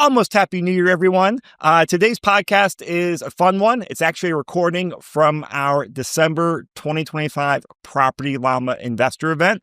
Almost Happy New Year, everyone. Today's podcast is a fun one. It's actually a recording from our December 2025 Property Llama investor event.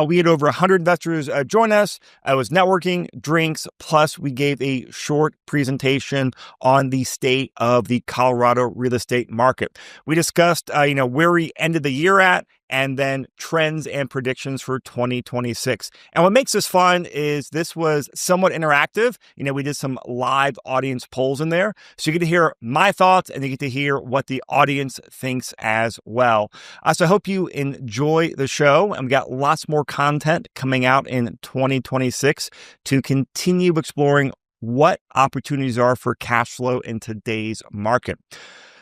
We had over 100 investors join us. It was networking, drinks, plus we gave a short presentation on the state of the Colorado real estate market. We discussed, where we ended the year at, and then trends and predictions for 2026. And what makes this fun is this was somewhat interactive. We did some live audience polls in there. So you get to hear my thoughts and you get to hear what the audience thinks as well. So I hope you enjoy the show. And we got lots more content coming out in 2026 to continue exploring what opportunities are for cash flow in today's market.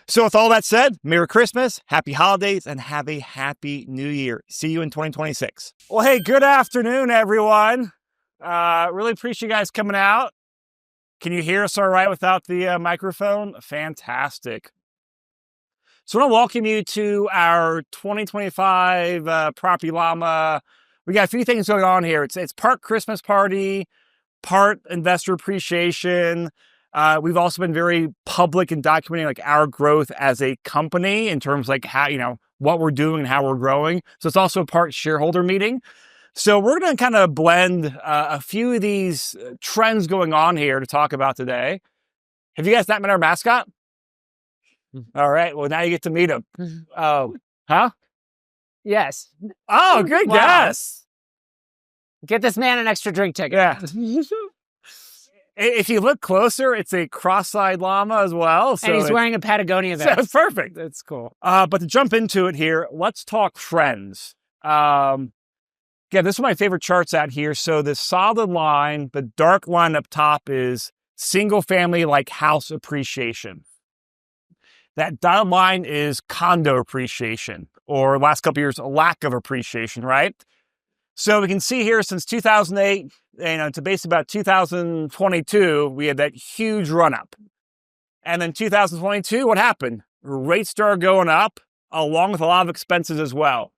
So with all that said, Merry Christmas, Happy Holidays, and have a Happy New Year. See you in 2026. Well, hey, good afternoon, everyone. Really appreciate you guys coming out. Can you hear us all right without the microphone? Fantastic. So I want to welcome you to our 2025 Property Llama. We got a few things going on here. It's part Christmas party, part investor appreciation. We've also been very public in documenting our growth as a company in terms of how, what we're doing and how we're growing. So it's also a part shareholder meeting. So we're going to kind of blend a few of these trends going on here to talk about today. Have you guys not met our mascot? All right. Well, now you get to meet him. Oh, huh? Yes. Oh, good guess. Get this man an extra drink ticket. Yeah. If you look closer, it's a cross-eyed llama as well. So and he's wearing a Patagonia vest. So it's perfect. That's cool. But to jump into it here, let's talk trends. This is my favorite charts out here. So the solid line, the dark line up top is single-family house appreciation. That dotted line is condo appreciation, or last couple of years, a lack of appreciation, right? So we can see here since 2008, to base about 2022, we had that huge run up. And then 2022, what happened? Rates started going up along with a lot of expenses as well.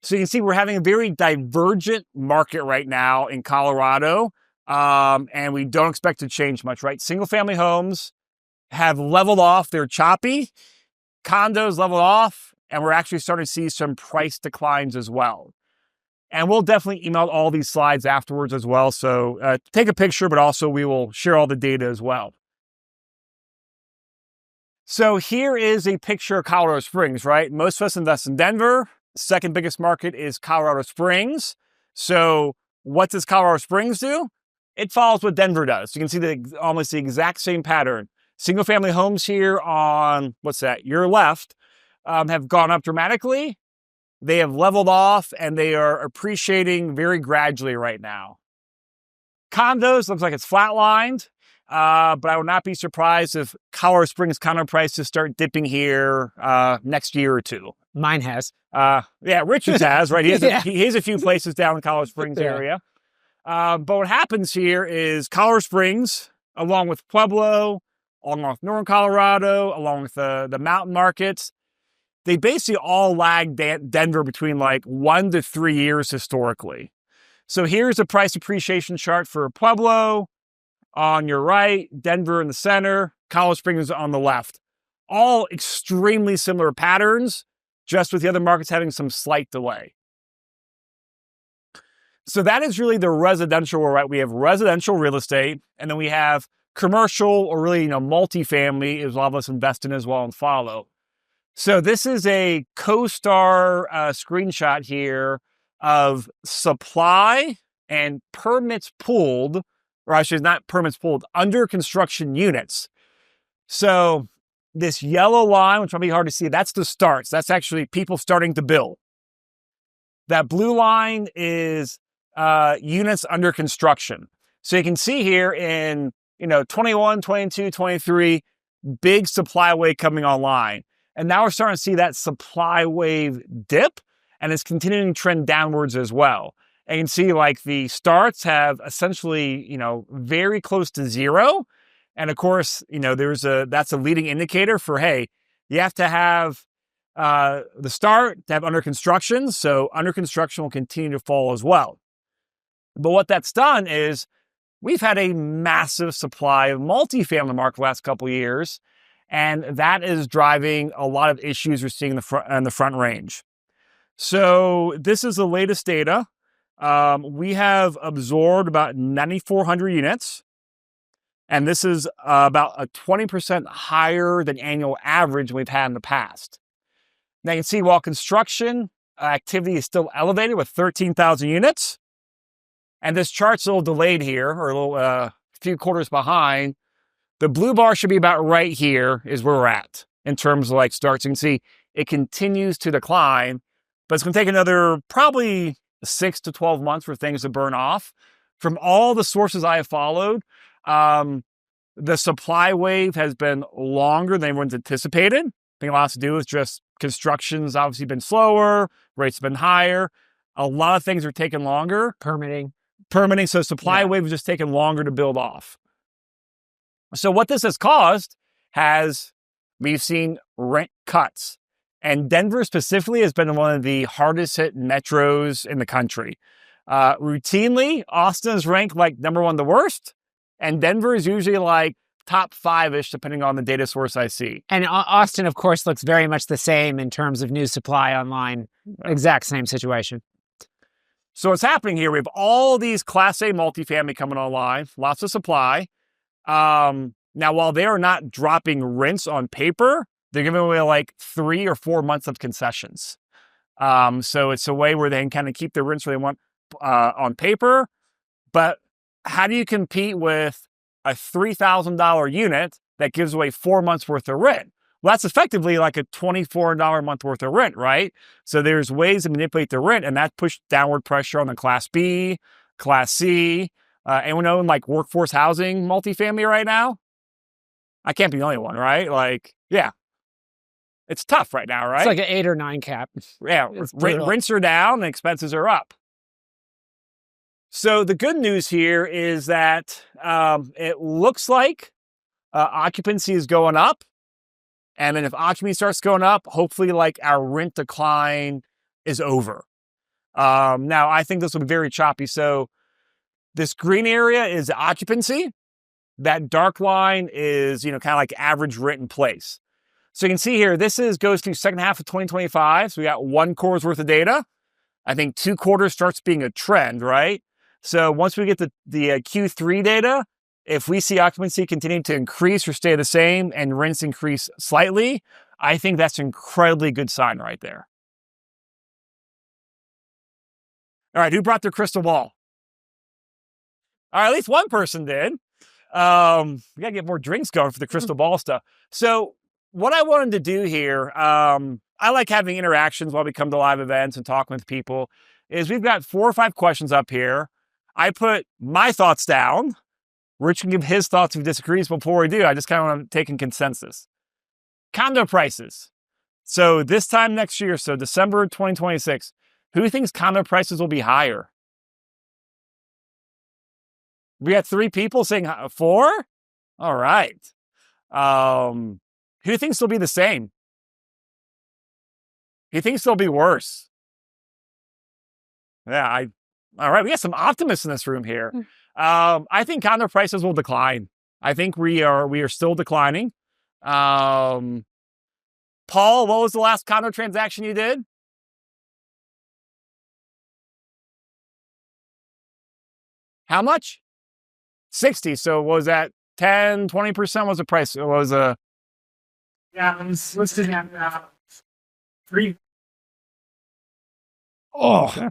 So you can see we're having a very divergent market right now in Colorado. And we don't expect to change much, right? Single family homes have leveled off. They're choppy. Condos leveled off. And we're actually starting to see some price declines as well. And we'll definitely email all these slides afterwards as well. So take a picture, but also we will share all the data as well. So here is a picture of Colorado Springs, right? Most of us invest in Denver. Second biggest market is Colorado Springs. So what does Colorado Springs do? It follows what Denver does. You can see almost the exact same pattern. Single family homes here on, your left, have gone up dramatically. They have leveled off and they are appreciating very gradually right now. Condos looks like it's flatlined, but I would not be surprised if Colorado Springs condo prices start dipping here next year or two. Mine has. Richard's has, right? He has a few places down in Colorado Springs area. But what happens here is Colorado Springs, along with Pueblo, along with Northern Colorado, along with the mountain markets, they basically all lag Denver between 1 to 3 years historically. So here's a price appreciation chart for Pueblo on your right, Denver in the center, Colorado Springs on the left. All extremely similar patterns, just with the other markets having some slight delay. So that is really the residential, right? We have residential real estate, and then we have commercial or really, multifamily is a lot of us invest in as well and follow. So this is a CoStar screenshot here of supply and permits pulled, or actually not permits pulled, under construction units. So this yellow line, which might be hard to see, that's the starts. That's actually people starting to build. That blue line is units under construction. So you can see here in 21, 22, 23, big supply wave coming online. And now we're starting to see that supply wave dip, and it's continuing to trend downwards as well. And you can see the starts have essentially, very close to zero. And of course, that's a leading indicator for, hey, you have to have the start to have under construction. So under construction will continue to fall as well. But what that's done is we've had a massive supply of multifamily market the last couple of years, and that is driving a lot of issues we're seeing in the front range. So this is the latest data. We have absorbed about 9,400 units, and this is about a 20% higher than annual average we've had in the past. Now you can see while construction activity is still elevated with 13,000 units, and this chart's a little delayed here, or a little few quarters behind. The blue bar should be about right here is where we're at in terms of like starts. You can see it continues to decline, but it's going to take another probably 6 to 12 months for things to burn off. From all the sources I have followed, the supply wave has been longer than everyone's anticipated. I think a lot has to do with just construction's obviously been slower, rates have been higher. A lot of things are taking longer. Permitting. So supply wave is just taking longer to build off. So what this has caused we've seen rent cuts. And Denver specifically has been one of the hardest hit metros in the country. Routinely, Austin is ranked like number one the worst, and Denver is usually like top 5-ish, depending on the data source I see. And Austin, of course, looks very much the same in terms of new supply online. Exact same situation. So what's happening here, we have all these Class A multifamily coming online, lots of supply. Now, while they are not dropping rents on paper, they're giving away like 3 or 4 months of concessions. So it's a way where they can kind of keep their rents where they want on paper. But how do you compete with a $3,000 unit that gives away 4 months worth of rent? Well, that's effectively like a $24 a month worth of rent, right? So there's ways to manipulate the rent, and that pushed downward pressure on the Class B, Class C. Anyone own like workforce housing multifamily right now? I can't be the only one, right? Like, yeah. It's tough right now, right? It's like an 8 or 9 cap. Yeah, rents are down and expenses are up. So the good news here is that it looks like occupancy is going up. And then if occupancy starts going up, hopefully like our rent decline is over. Now, I think this will be very choppy. So this green area is the occupancy. That dark line is, kind of like average rent in place. So you can see here, this goes through second half of 2025. So we got 1 quarter's worth of data. I think 2 quarters starts being a trend, right? So once we get the Q3 data, if we see occupancy continue to increase or stay the same and rents increase slightly, I think that's an incredibly good sign right there. All right, who brought their crystal ball? All right, at least one person did. We gotta get more drinks going for the crystal ball stuff. So what I wanted to do here, I like having interactions while we come to live events and talking with people, is we've got 4 or 5 questions up here. I put my thoughts down. Rich can give his thoughts if he disagrees. Before we do, I just kind of want to take in consensus. Condo prices. So this time next year, so December 2026, who thinks condo prices will be higher? We got 3 people saying 4? All right. Who thinks they'll be the same? Who thinks they'll be worse? Yeah, all right, we got some optimists in this room here. I think condo prices will decline. I think we are still declining. Paul, what was the last condo transaction you did? How much? 60. So was that 10, 20% was the price? It was a... Yeah, it was listed at 3. Oh.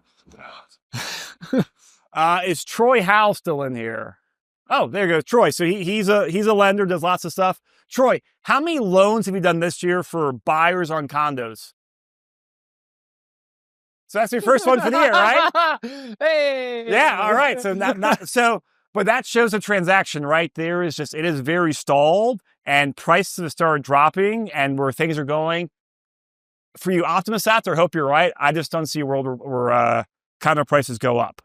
Is Troy Howe still in here? Oh, there goes Troy. So he's a lender, does lots of stuff. Troy, how many loans have you done this year for buyers on condos? So that's your first one for the year, right? Hey. Yeah, all right. So but that shows a transaction, right? It is very stalled, and prices have started dropping, and where things are going. For you optimists out there, I hope you're right. I just don't see a world where condo prices go up.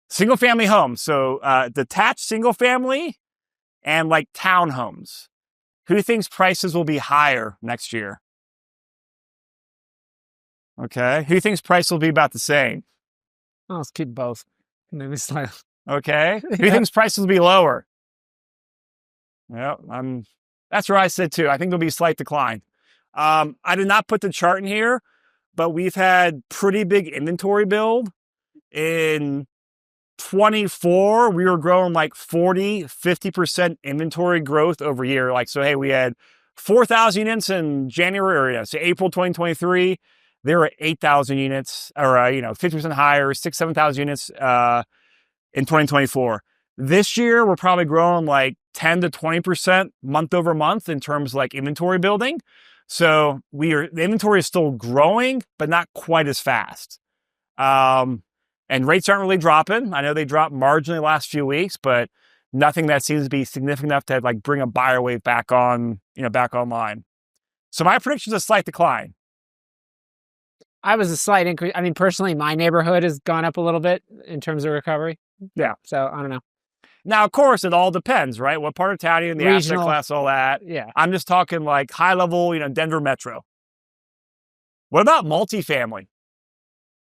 Single family homes. So detached single family and like townhomes. Who thinks prices will be higher next year? Okay. Who thinks price will be about the same? Oh, let's keep both. Maybe slightly. Okay. Who thinks prices will be lower? Yeah, that's where I sit too. I think there'll be a slight decline. I did not put the chart in here, but we've had pretty big inventory build. In 24, we were growing like 50% inventory growth over year. Like, so, hey, we had 4,000 units in January, or so April 2023. There were 8,000 units, or, 50% higher, 7,000 units in 2024. This year, we're probably growing like 10 to 20% month over month in terms of like inventory building. So the inventory is still growing, but not quite as fast. And rates aren't really dropping. I know they dropped marginally the last few weeks, but nothing that seems to be significant enough to like bring a buyer wave back online. So my prediction is a slight decline. I was a slight increase. I mean, personally, my neighborhood has gone up a little bit in terms of recovery. Yeah. So I don't know. Now, of course, it all depends, right? What part of town you're in, the asset class, all that. Yeah. I'm just talking like high level, Denver Metro. What about multifamily?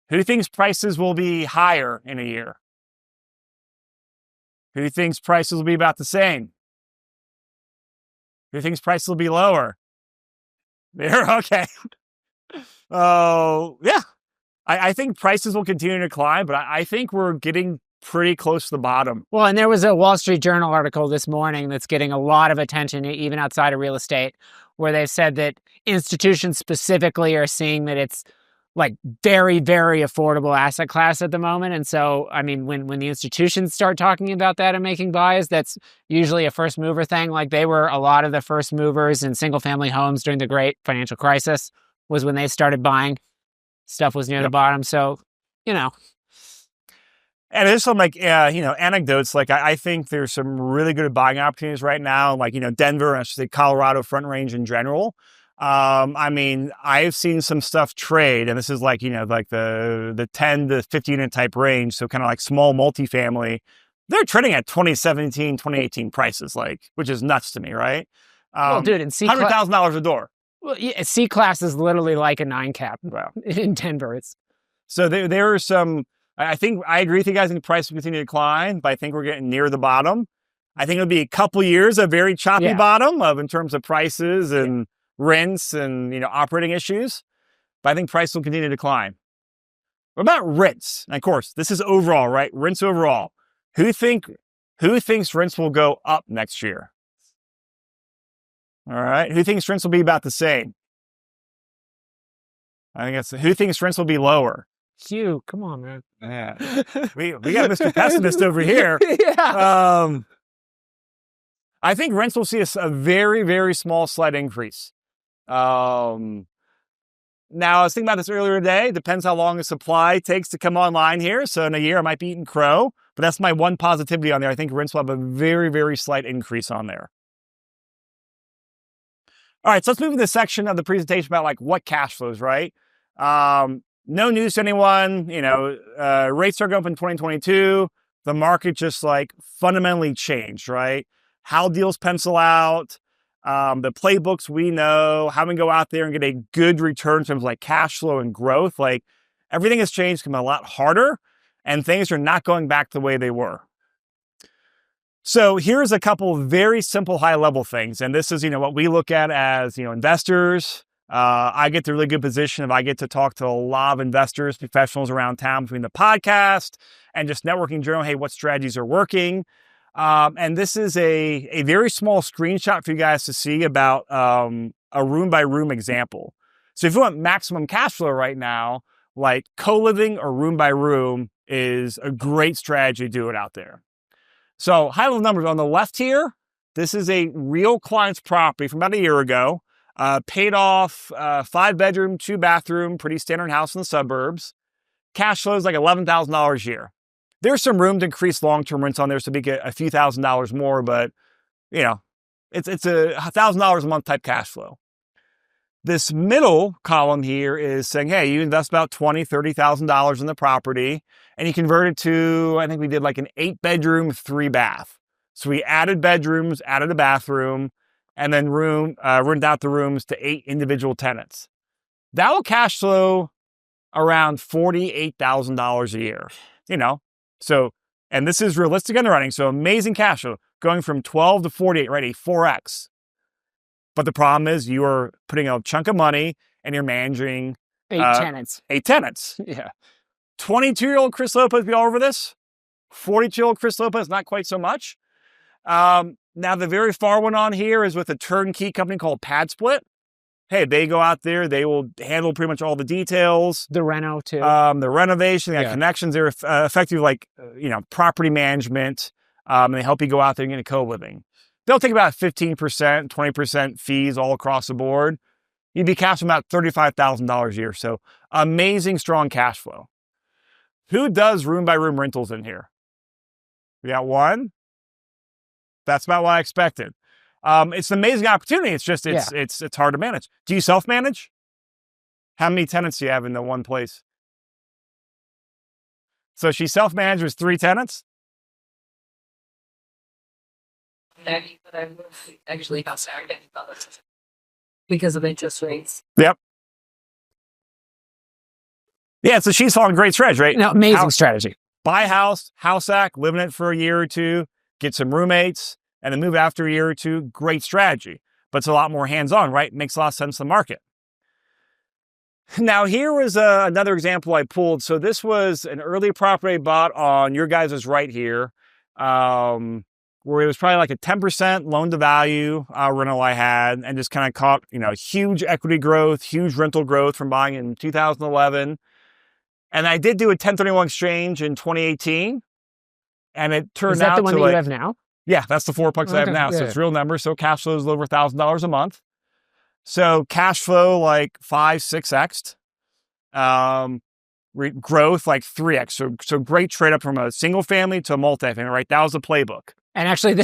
Who thinks prices will be higher in a year? Who thinks prices will be about the same? Who thinks prices will be lower? There, okay. Oh, yeah. I think prices will continue to climb, but I think we're getting pretty close to the bottom. Well, and there was a Wall Street Journal article this morning that's getting a lot of attention, even outside of real estate, where they said that institutions specifically are seeing that it's like very, very affordable asset class at the moment. And so, I mean, when the institutions start talking about that and making buys, that's usually a first mover thing. Like they were a lot of the first movers in single family homes during the great financial crisis was when they started buying. Stuff was near the bottom. So, And there's some anecdotes. Like I think there's some really good buying opportunities right now. Like, Denver, and I should say Colorado Front Range in general. I mean, I've seen some stuff trade, and this is like, like the 10 to 50 unit type range. So kind of like small multifamily. They're trading at 2017, 2018 prices, which is nuts to me, right? Well, dude, and $100,000 a door. Well, yeah, C class is literally like a 9 cap. Well, in Denver, so there are some. I think I agree with you guys. I think price will continue to decline, but I think we're getting near the bottom. I think it'll be a couple years of very choppy bottom in terms of prices and rents and operating issues. But I think price will continue to decline. What about rents? And of course, this is overall, right? Rents overall. Who thinks rents will go up next year? All right. Who thinks rents will be about the same? I think who thinks rents will be lower? Hugh, come on, man. Yeah. We got Mr. Pessimist over here. Yeah. I think rents will see a very, very small slight increase. Now, I was thinking about this earlier today. Depends how long the supply takes to come online here. So in a year, I might be eating crow. But that's my one positivity on there. I think rents will have a very, very slight increase on there. All right, so let's move to this section of the presentation about what cash flows, right? No news to anyone. Rates are going up in 2022. The market just fundamentally changed, right? How deals pencil out, the playbooks we know, how we go out there and get a good return in terms of cash flow and growth. Everything has changed, become a lot harder, and things are not going back the way they were. So here's a couple of very simple high-level things. And this is, what we look at as, investors. I get the really good position if I get to talk to a lot of investors, professionals around town between the podcast and just networking in general. Hey, what strategies are working? And this is a very small screenshot for you guys to see about a room-by-room example. So if you want maximum cash flow right now, co-living or room-by-room is a great strategy to do it out there. So high-level numbers on the left here, this is a real client's property from about a year ago. Paid off, 5-bedroom, 2-bathroom, pretty standard house in the suburbs. Cash flow is $11,000 a year. There's some room to increase long-term rents on there, so we get a few $1,000s more, but it's a $1,000 a month type cash flow. This middle column here is saying, hey, you invest about $20,000, $30,000 in the property, and you convert it to, I think we did an 8-bedroom, 3-bath. So we added bedrooms, added a bathroom, and then rented out the rooms to 8 individual tenants. That will cash flow around $48,000 a year. So And this is realistic underwriting. So amazing cash flow going from 12 to 48, right? A 4X. But the problem is you are putting a chunk of money and you're managing 8 tenants. 8 tenants. Yeah. 22-year-old Chris Lopez, be all over this. 42-year-old Chris Lopez, not quite so much. Now, the very far one on here is with a turnkey company called Pad Split. Hey, they go out there, they will handle pretty much all the details. The reno too. The renovation, they got connections. They're effectively like, property management. And they help you go out there and get a co-living. They'll take about 15%, 20% fees all across the board. You'd be cashing about $35,000 a year. So amazing, strong cash flow. Who does room-by-room rentals in here? We got one. That's about what I expected. It's an amazing opportunity. It's just, it's hard to manage. Do you self-manage? How many tenants do you have in the one place? So she self-managed with 3 tenants? But I actually got started because of interest rates. Yep. Yeah, so she's following great strategy, right? No, amazing strategy. Buy a house hack, live in it for a year or two, get some roommates, and then move after a year or two. Great strategy. But it's a lot more hands-on, right? Makes a lot of sense to the market. Now, here was another example I pulled. So this was an early property I bought on your guys' right here, where it was probably like a 10% loan to value rental I had, and just kind of caught, huge equity growth, huge rental growth from buying in 2011. And I did do a 1031 exchange in 2018, and it turned out to... Is that the one that you have now? Yeah, that's the 4-plex I have now. So it's real numbers. So cash flow is over $1,000 a month. So cash flow like 5-6x, growth like 3x. So great trade up from a single family to a multifamily, right? That was the playbook. And actually,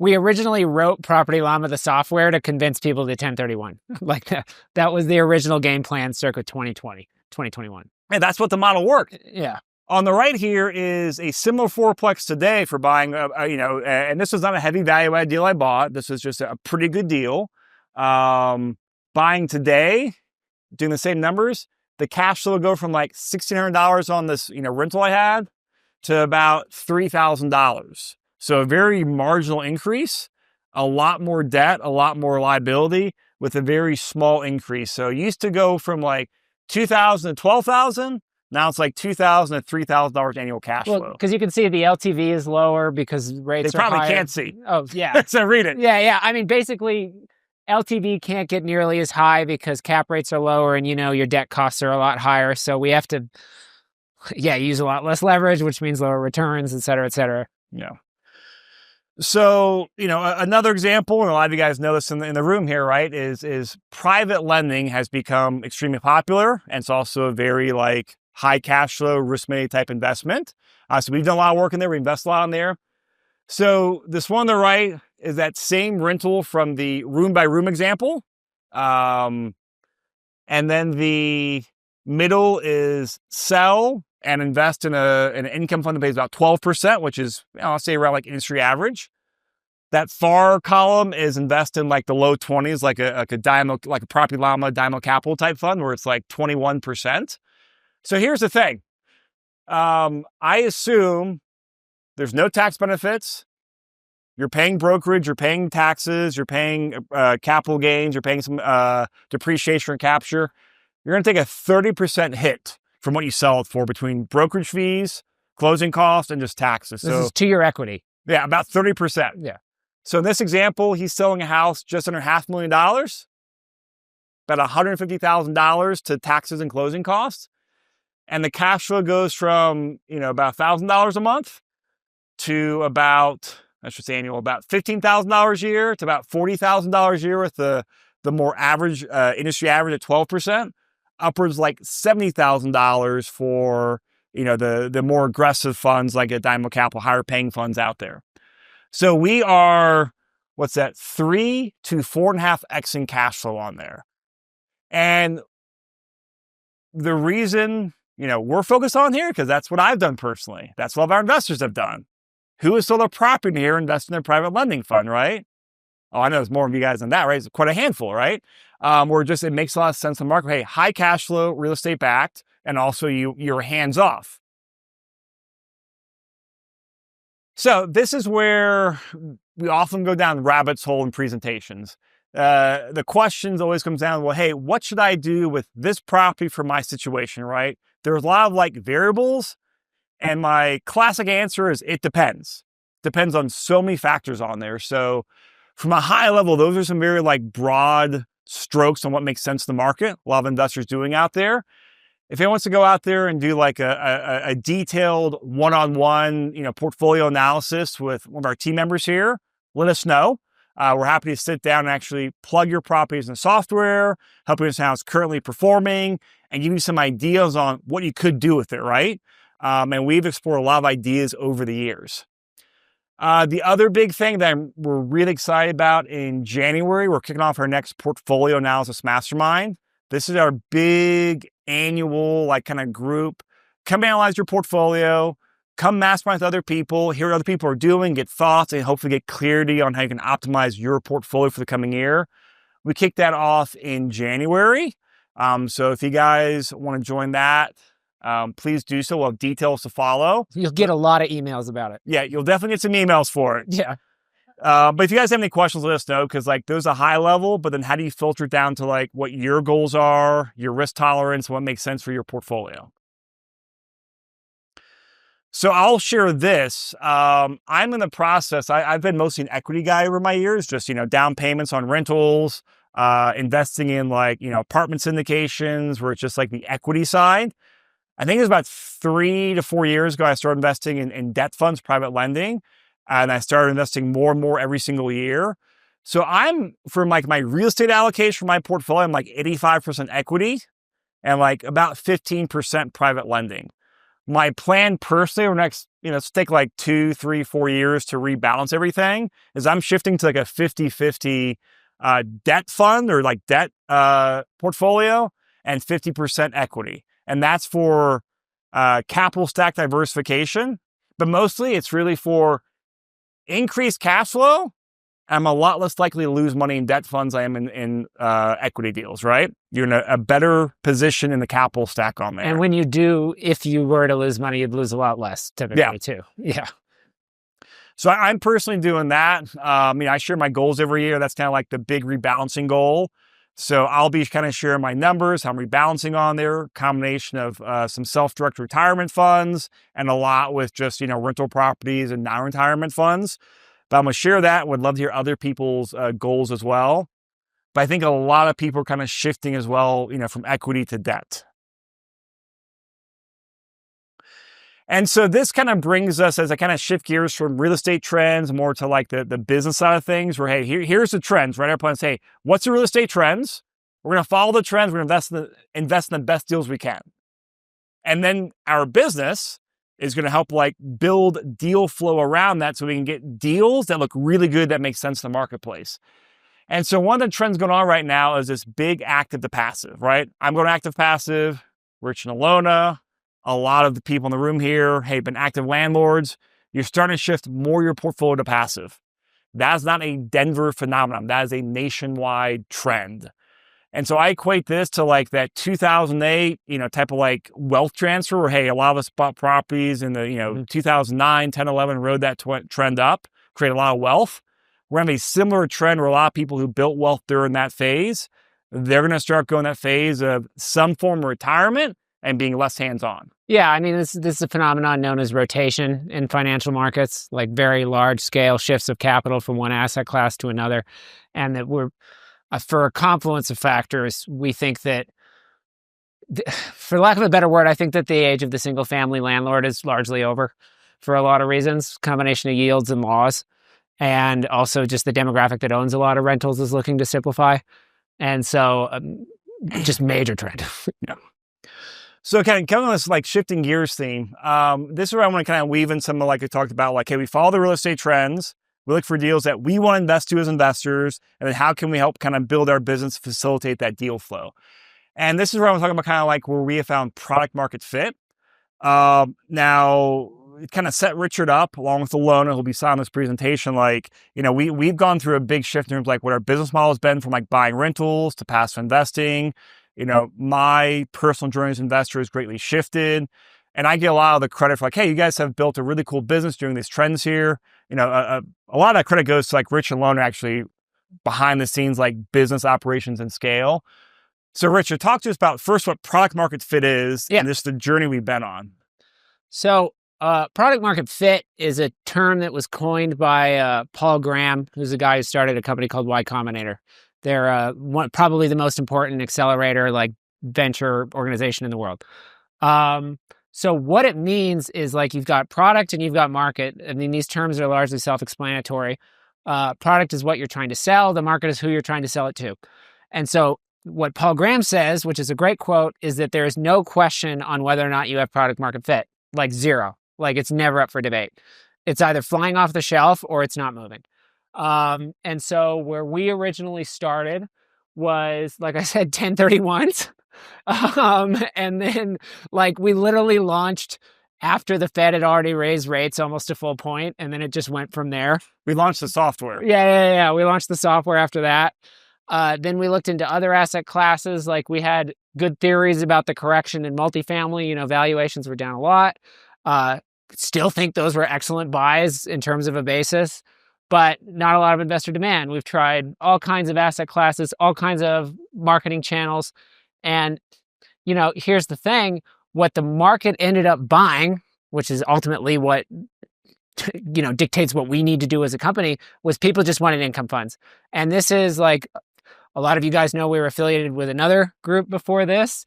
we originally wrote Property Llama, the software, to convince people to 1031. Like that was the original game plan circa 2020, 2021. And that's what the model worked. Yeah. On the right here is a similar 4-plex today for buying, and this was not a heavy value add deal I bought. This was just a pretty good deal. Buying today, doing the same numbers, the cash flow will go from like $1,600 on this, rental I had to about $3,000. So a very marginal increase, a lot more debt, a lot more liability with a very small increase. So it used to go from like $2,000 to $12,000. Now it's like $2,000 to $3,000 annual cash flow. Because you can see the LTV is lower because rates they are higher. They probably can't see. Oh, yeah. So read it. Yeah. I mean, basically, LTV can't get nearly as high because cap rates are lower and, your debt costs are a lot higher. So we have to, use a lot less leverage, which means lower returns, et cetera, et cetera. Yeah. So, another example, and a lot of you guys know this in the room here, right, is private lending has become extremely popular. And it's also a very high cash flow, risk mitigated type investment. So we've done a lot of work in there. We invest a lot in there. So this one on the right is that same rental from the room by room example. And then the middle is sell and invest in an income fund that pays about 12%, which is, I'll say around industry average. That far column is invest in the low 20s, like a Dynamo, like a Property Llama, Dynamo Capital type fund where it's 21%. So here's the thing. I assume there's no tax benefits. You're paying brokerage, you're paying taxes, you're paying capital gains, you're paying some depreciation or capture. You're going to take a 30% hit from what you sell it for between brokerage fees, closing costs, and just taxes. This is to your equity. Yeah, about 30%. Yeah. So in this example, he's selling a house just under $500,000, about $150,000 to taxes and closing costs. And the cash flow goes from, about $1,000 a month to about, annual, about $15,000 a year to about $40,000 a year with the more average, industry average at 12%, upwards $70,000 for, the more aggressive funds like a Dynamo Capital, higher paying funds out there. So we are, 3 to 4.5x in cash flow on there. And the reason, we're focused on here, because that's what I've done personally. That's what our investors have done. Who has sold a property here investing in a private lending fund, right? Oh, I know there's more of you guys than that, right? It's quite a handful, right? Where it makes a lot of sense in the market. Hey, high cash flow, real estate backed, and also you're hands off. So this is where we often go down the rabbit's hole in presentations. The questions always comes down, well, hey, what should I do with this property for my situation, right? There's a lot of like variables, and my classic answer is it depends. Depends on so many factors on there. So from a high level, those are some very like broad strokes on what makes sense in the market. A lot of investors doing out there. If anyone wants to go out there and do like a detailed one-on-one, portfolio analysis with one of our team members here, let us know. We're happy to sit down and actually plug your properties in software, help you understand how it's currently performing, and give you some ideas on what you could do with it, right? And we've explored a lot of ideas over the years. The other big thing that we're really excited about in January, we're kicking off our next portfolio analysis mastermind. This is our big annual kind of group. Come analyze your portfolio, come mastermind with other people, hear what other people are doing, get thoughts, and hopefully get clarity on how you can optimize your portfolio for the coming year. We kicked that off in January. So if you guys want to join that, please do so. We'll have details to follow. You'll get a lot of emails about it. Yeah, you'll definitely get some emails for it. Yeah. But if you guys have any questions, let us know, because those are high level, but then how do you filter it down to what your goals are, your risk tolerance, what makes sense for your portfolio? So I'll share this. I'm in the process. I've been mostly an equity guy over my years, just, down payments on rentals, investing in apartment syndications where it's just the equity side. I think it was about 3 to 4 years ago, I started investing in debt funds, private lending. And I started investing more and more every single year. So I'm, for my real estate allocation for my portfolio, I'm 85% equity and about 15% private lending. My plan personally over the next, let's take 2, 3, 4 years to rebalance everything, is I'm shifting to a 50-50 debt fund or debt portfolio and 50% equity. And that's for capital stack diversification. But mostly it's really for increased cash flow. I'm a lot less likely to lose money in debt funds than I am in equity deals, right? You're in a better position in the capital stack on there. And when you do, if you were to lose money, you'd lose a lot less typically too. Yeah. So I'm personally doing that. I share my goals every year. That's kind of the big rebalancing goal. So I'll be kind of sharing my numbers, how I'm rebalancing on there, combination of some self-directed retirement funds and a lot with just, rental properties and non-retirement funds. But I'm going to share that. Would love to hear other people's goals as well. But I think a lot of people are kind of shifting as well, from equity to debt. And so this kind of brings us, as I kind of shift gears from real estate trends more to the business side of things, where, hey, here's the trends, right? Our plan is, hey, what's the real estate trends? We're going to follow the trends. We're going to invest in the best deals we can. And then our business is going to help build deal flow around that so we can get deals that look really good, that make sense in the marketplace. And so one of the trends going on right now is this big active to passive, right? I'm going active passive, Rich and Alona. A lot of the people in the room here, hey, been active landlords. You're starting to shift more your portfolio to passive. That's not a Denver phenomenon. That is a nationwide trend. And so I equate this to that 2008, type of wealth transfer where, hey, a lot of us bought properties in the, 2009, 10, 11, rode that trend up, create a lot of wealth. We're going to have a similar trend where a lot of people who built wealth during that phase, they're going to start going that phase of some form of retirement and being less hands-on. Yeah, I mean, this is a phenomenon known as rotation in financial markets, very large-scale shifts of capital from one asset class to another. And that we're, for a confluence of factors, we think that, for lack of a better word, I think that the age of the single-family landlord is largely over for a lot of reasons, combination of yields and laws, and also just the demographic that owns a lot of rentals is looking to simplify. And so just major trend. Yeah. So kind of coming on this shifting gears theme, this is where I want to kind of weave in some of I talked about, hey, we follow the real estate trends. We look for deals that we want to invest to as investors, and then how can we help kind of build our business, facilitate that deal flow. And this is where I'm talking about kind of where we have found product market fit. Now, it kind of set Richard up along with Alona, who'll be signing this presentation. We've gone through a big shift in terms of what our business model has been from buying rentals to passive investing. My personal journey as an investor has greatly shifted. And I get a lot of the credit for like, hey, you guys have built a really cool business doing these trends here. You know, a lot of that credit goes to like Rich and Lone actually behind the scenes, like business operations and scale. So Richard, talk to us about first what product market fit is and just the journey we've been on. So product market fit is a term that was coined by Paul Graham, who's a guy who started a company called Y Combinator. They're probably the most important accelerator, like venture organization in the world. So what it means is like you've got product and you've got market. I mean, these terms are largely self-explanatory. Product is what you're trying to sell. The market is who you're trying to sell it to. And so what Paul Graham says, which is a great quote, is that there is no question on whether or not you have product market fit, like zero. Like it's never up for debate. It's either flying off the shelf or it's not moving. And so where we originally started was, like I said, 1031s. And then like we literally launched after the Fed had already raised rates almost to full point, and then it just went from there. We launched the software. Yeah. We launched the software after that. Then we looked into other asset classes. Like we had good theories about the correction in multifamily. You know, valuations were down a lot. Still think those were excellent buys in terms of a basis, but not a lot of investor demand. We've tried all kinds of asset classes, all kinds of marketing channels. And, you know, here's the thing. What the market ended up buying, which is ultimately what, you know, dictates what we need to do as a company, was people just wanted income funds. And this is like, a lot of you guys know we were affiliated with another group before this.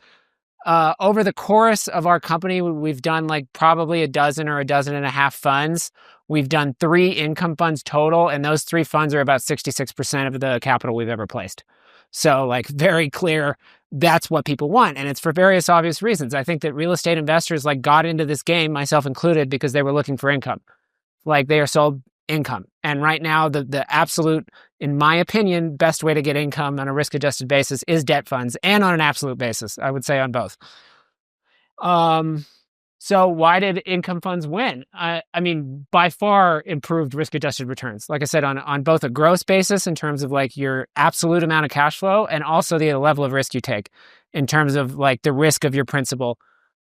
Over the course of our company, we've done like probably a dozen or a dozen and a half funds. We've done 3 income funds total, and those 3 funds are about 66% of the capital we've ever placed. So like very clear, that's what people want. And it's for various obvious reasons. I think that real estate investors like got into this game, myself included, because they were looking for income. Like they are sold income. And right now, the absolute, in my opinion, best way to get income on a risk-adjusted basis is debt funds, and on an absolute basis, I would say on both. So why did income funds win? I mean, by far improved risk-adjusted returns. Like I said, on both a gross basis in terms of like your absolute amount of cash flow, and also the level of risk you take in terms of like the risk of your principal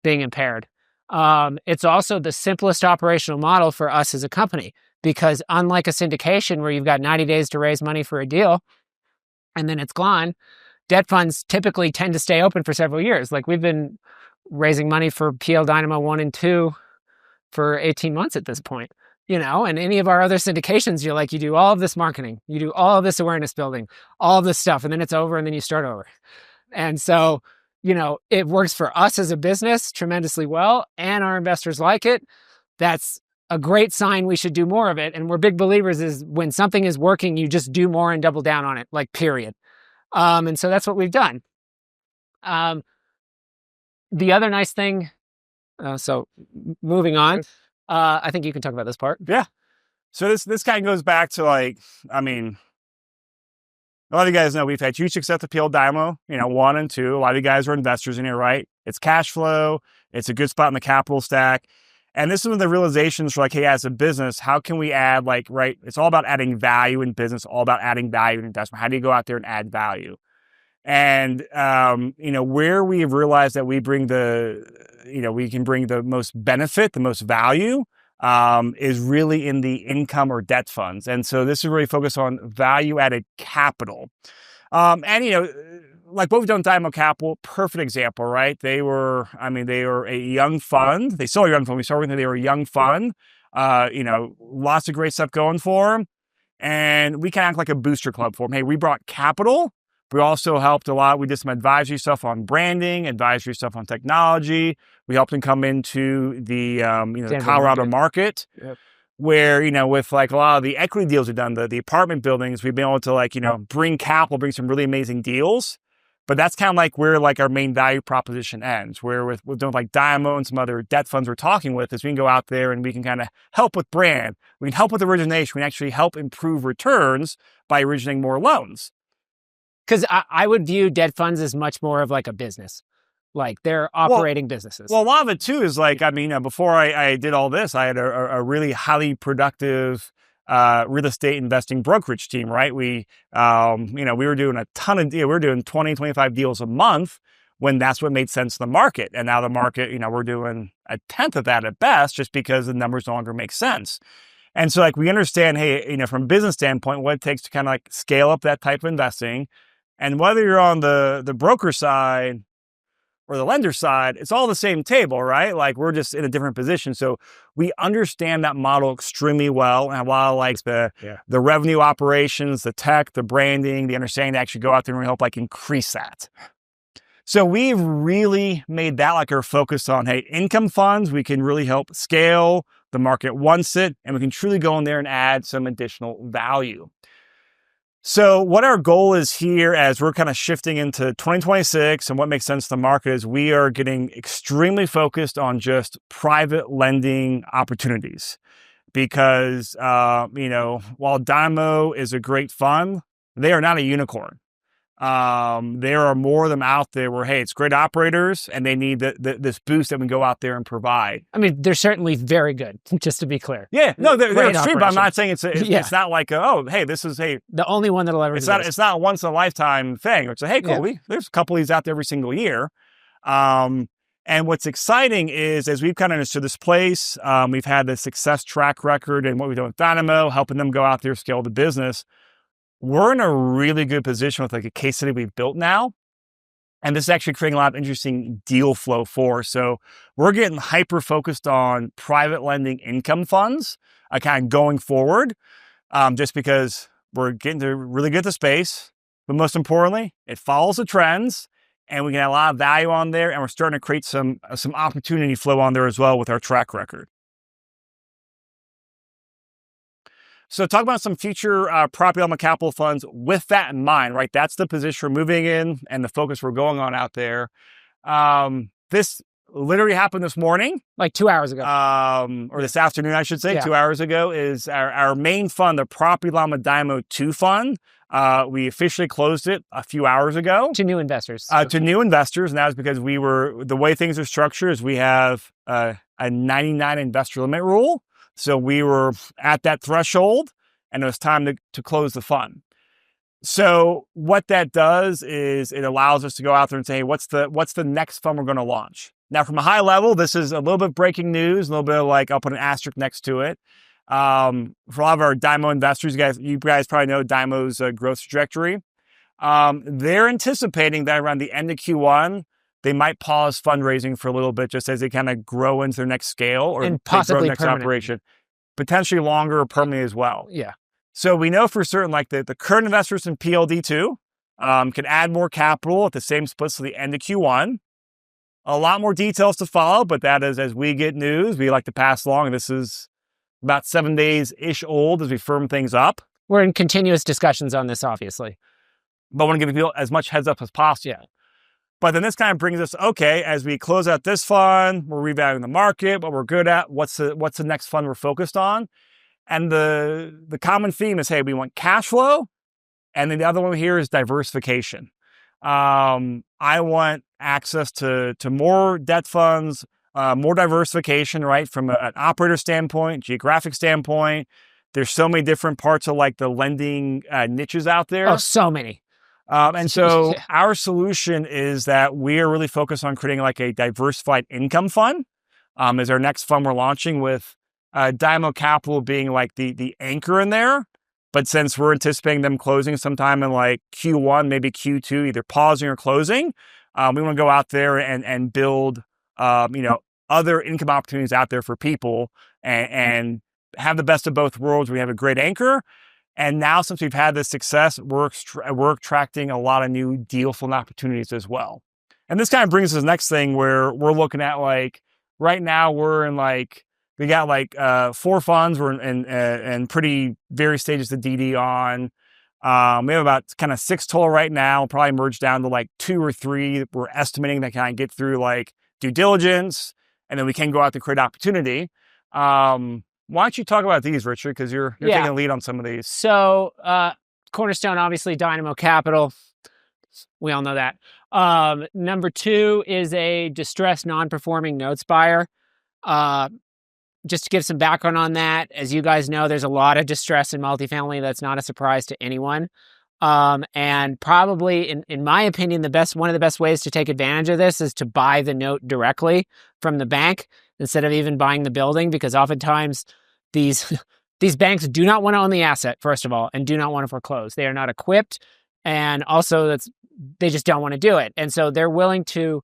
being impaired. It's also the simplest operational model for us as a company, because unlike a syndication where you've got 90 days to raise money for a deal and then it's gone, debt funds typically tend to stay open for several years. Like we've been raising money for PL Dynamo 1 and 2 for 18 months at this point, you know, and any of our other syndications, you're like, you do all of this marketing, you do all of this awareness building, all of this stuff, and then it's over and then you start over. And so, you know, it works for us as a business tremendously well, and our investors like it. That's a great sign we should do more of it. And we're big believers is when something is working, you just do more and double down on it, like period. And so that's what we've done. The other nice thing, so moving on, I think you can talk about this part. Yeah. So this kind of goes back to like, I mean, a lot of you guys know we've had huge success with PL Dynamo, you know, 1 and 2. A lot of you guys are investors in here, right? It's cash flow. It's a good spot in the capital stack. And this is one of the realizations for like, hey, as a business, how can we add like, right? It's all about adding value in business, all about adding value in investment. How do you go out there and add value? And, you know, where we have realized that we bring we can bring the most benefit, the most value, is really in the income or debt funds. And so this is really focused on value-added capital. And, you know, like what we've done with Dynamo Capital, perfect example, right? They were a young fund. They still are a young fund. We started with them. They were a young fund. You know, lots of great stuff going for them. And we kind of act like a booster club for them. Hey, we brought capital. We also helped a lot. We did some advisory stuff on branding, advisory stuff on technology. We helped them come into the Colorado market. Yep. Where, you know, with like a lot of the equity deals we've done, the apartment buildings, we've been able to like, you know, bring capital, bring some really amazing deals. But that's kind of like where like our main value proposition ends, where with doing like Dynamo and some other debt funds we're talking with is we can go out there and we can kind of help with brand. We can help with origination. We can actually help improve returns by originating more loans. Because I would view debt funds as much more of like a business. Like they're operating businesses. Well, a lot of it too is like, I mean, before I did all this, I had a really highly productive real estate investing brokerage team, right? We were doing a ton of deals. We were doing 20, 25 deals a month when that's what made sense in the market. And now the market, we're doing a tenth of that at best, just because the numbers no longer make sense. And so like we understand, hey, from a business standpoint, what it takes to kind of like scale up that type of investing. And whether you're on the broker side or the lender side, it's all the same table, right? Like we're just in a different position. So we understand that model extremely well. And while like the revenue operations, the tech, the branding, the understanding to actually go out there and help like increase that. So we've really made that like our focus on, hey, income funds, we can really help scale. The market wants it, and we can truly go in there and add some additional value. So what our goal is here as we're kind of shifting into 2026 and what makes sense to the market is we are getting extremely focused on just private lending opportunities. Because, while Dynamo is a great fund, they are not a unicorn. There are more of them out there where, hey, it's great operators and they need this boost that we can go out there and provide. I mean, they're certainly very good, just to be clear. Yeah, no, they're extreme, but I'm not saying it's not like, the only one that'll ever it's not a once in a lifetime thing. It's hey, cool, there's a couple of these out there every single year. And what's exciting is as we've kind of understood this place, we've had the success track record and what we've done with Dynamo, helping them go out there, scale the business. We're in a really good position with like a case study we've built now. And this is actually creating a lot of interesting deal flow for us. So we're getting hyper focused on private lending income funds, kind of going forward, just because we're getting to really get the space. But most importantly, it follows the trends and we can add a lot of value on there. And we're starting to create some opportunity flow on there as well with our track record. So talk about some future Property Llama capital funds with that in mind, right? That's the position we're moving in and the focus we're going on out there. This literally happened this morning. Like 2 hours ago. Or this afternoon, I should say, 2 hours ago, is our main fund, the Property Llama Dynamo 2 fund. We officially closed it a few hours ago. To new investors. To new investors, and that was because the way things are structured is we have a 99 investor limit rule. So we were at that threshold and it was time to close the fund. So what that does is it allows us to go out there and say, hey, what's the next fund we're going to launch? Now, from a high level, this is a little bit breaking news, a little bit of like, I'll put an asterisk next to it. For a lot of our Dynamo investors, you guys probably know Dynamo's growth trajectory. They're anticipating that around the end of Q1, they might pause fundraising for a little bit just as they kind of grow into their next scale or and possibly grow next permanent. Operation. Potentially longer or permanently as well. Yeah. So we know for certain like the current investors in PLD2 can add more capital at the same splits to the end of Q1. A lot more details to follow, but that is as we get news, we like to pass along. This is about 7 days-ish old as we firm things up. We're in continuous discussions on this, obviously. But I want to give people as much heads up as possible. Yeah. But then this kind of brings us, okay, as we close out this fund, we're revaluing the market, what we're good at, what's the next fund we're focused on. And the common theme is, hey, we want cash flow. And then the other one here is diversification. I want access to more debt funds, more diversification, right? From an operator standpoint, geographic standpoint. There's so many different parts of like the lending niches out there. Oh, so many. And so our solution is that we are really focused on creating like a diversified income fund is our next fund we're launching with Dynamo Capital being like the anchor in there. But since we're anticipating them closing sometime in like Q1, maybe Q2, either pausing or closing, we want to go out there and build, other income opportunities out there for people and have the best of both worlds. We have a great anchor. And now, since we've had this success, we're attracting a lot of new deal flow opportunities as well. And this kind of brings us to the next thing where we're looking at like, right now we're in like, we got like 4 funds. We're in pretty various stages of DD on. We have about kind of 6 total right now, probably merge down to like 2 or 3. We're estimating that kind of get through like due diligence, and then we can go out to create opportunity. Why don't you talk about these, Richard? Because you're taking a lead on some of these. So Cornerstone, obviously Dynamo Capital. We all know that. Number 2 is a distressed non-performing notes buyer. Just to give some background on that, as you guys know, there's a lot of distress in multifamily. That's not a surprise to anyone. And probably, in my opinion, one of the best ways to take advantage of this is to buy the note directly from the bank instead of even buying the building, because oftentimes these these banks do not want to own the asset, first of all, and do not want to foreclose. They are not equipped, and also they just don't want to do it. And so they're willing to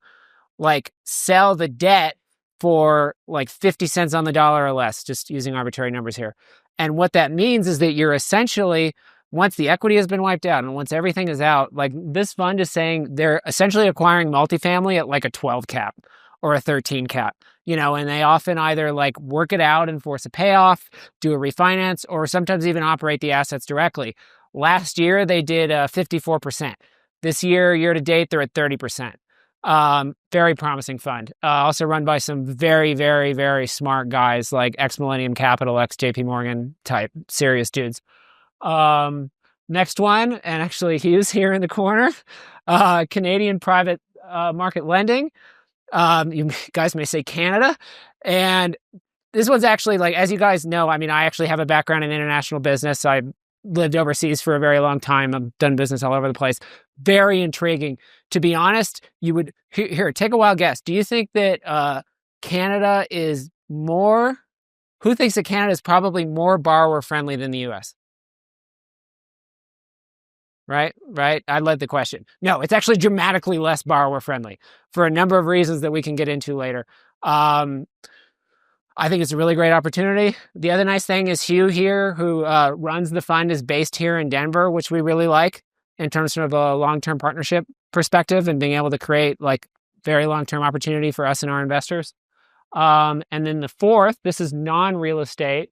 like sell the debt for like 50 cents on the dollar or less, just using arbitrary numbers here. And what that means is that you're essentially, once the equity has been wiped out and once everything is out, like this fund is saying they're essentially acquiring multifamily at like a 12 cap or a 13 cap, and they often either like work it out and force a payoff, do a refinance, or sometimes even operate the assets directly. Last year, they did 54%. This year to date, they're at 30%. Very promising fund. Also run by some very, very, very smart guys like ex-Millennium Capital, ex-JP Morgan type serious dudes. Next one, and actually he is here in the corner, Canadian private market lending. You guys may say Canada. And this one's actually, like, as you guys know, I mean, I actually have a background in international business. I lived overseas for a very long time. I've done business all over the place. Very intriguing. To be honest, you would, here, take a wild guess. Do you think that Canada is more, who thinks that Canada is probably more borrower friendly than the US? Right. I led the question. No, it's actually dramatically less borrower friendly for a number of reasons that we can get into later. I think it's a really great opportunity. The other nice thing is Hugh here, who runs the fund, is based here in Denver, which we really like in terms of a long-term partnership perspective and being able to create like very long-term opportunity for us and our investors. And then the fourth, this is non-real estate.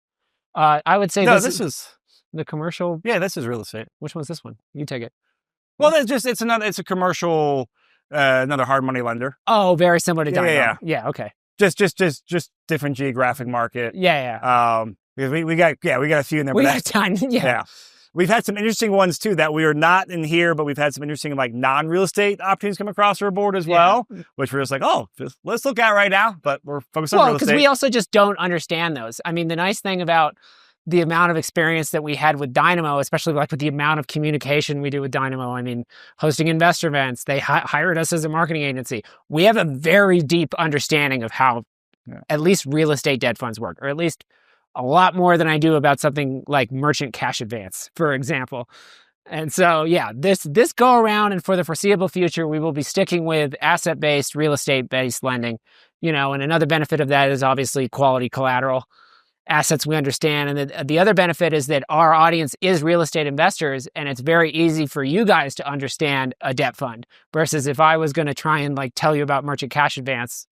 I would say this is the commercial. Yeah, this is real estate. Which one's this one? You take it. Well, it's a commercial, another hard money lender. Oh, very similar to Dynamo. Yeah. Okay. Just different geographic market. Yeah. Because we got a few in there. We got a ton. Yeah. We've had some interesting ones too that we are not in here, but we've had some interesting like non-real estate opportunities come across our board as well, which we're just like, let's look at right now. But we're focused on real estate. Because we also just don't understand those. I mean, the nice thing about the amount of experience that we had with Dynamo, especially like with the amount of communication we do with Dynamo. I mean, hosting investor events, they hired us as a marketing agency. We have a very deep understanding of how at least real estate debt funds work, or at least a lot more than I do about something like merchant cash advance, for example. And so, this go around and for the foreseeable future, we will be sticking with asset-based, real estate-based lending, and another benefit of that is obviously quality collateral, assets we understand. And the other benefit is that our audience is real estate investors, and it's very easy for you guys to understand a debt fund versus if I was going to try and like tell you about merchant cash advance.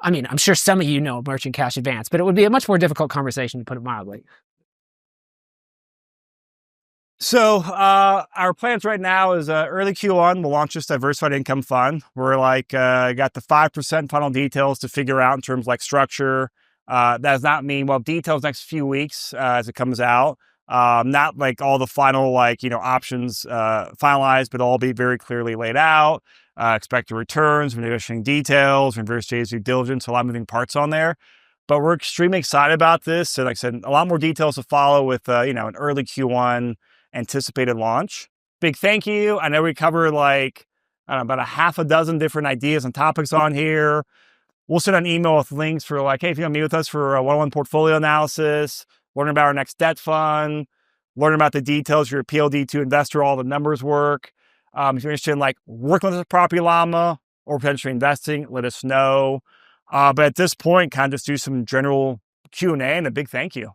I mean, I'm sure some of you know merchant cash advance, but it would be a much more difficult conversation, to put it mildly. So our plans right now is early Q1, we'll launch this diversified income fund. We're like got the 5% final details to figure out in terms of like structure. That does not mean, details next few weeks as it comes out. Not like all the final options finalized, but all be very clearly laid out. Expected returns, we're negotiating details, we're in various stages of due diligence, a lot of moving parts on there. But we're extremely excited about this. So like I said, a lot more details to follow with an early Q1 anticipated launch. Big thank you. I know we cover about a half a dozen different ideas and topics on here. We'll send an email with links for hey, if you want to meet with us for a one-on-one portfolio analysis, learn about our next debt fund, learn about the details of your PLD2 investor, all the numbers work. If you're interested in working with the Property Llama or potentially investing, let us know. But at this point, kind of just do some general Q&A and a big thank you.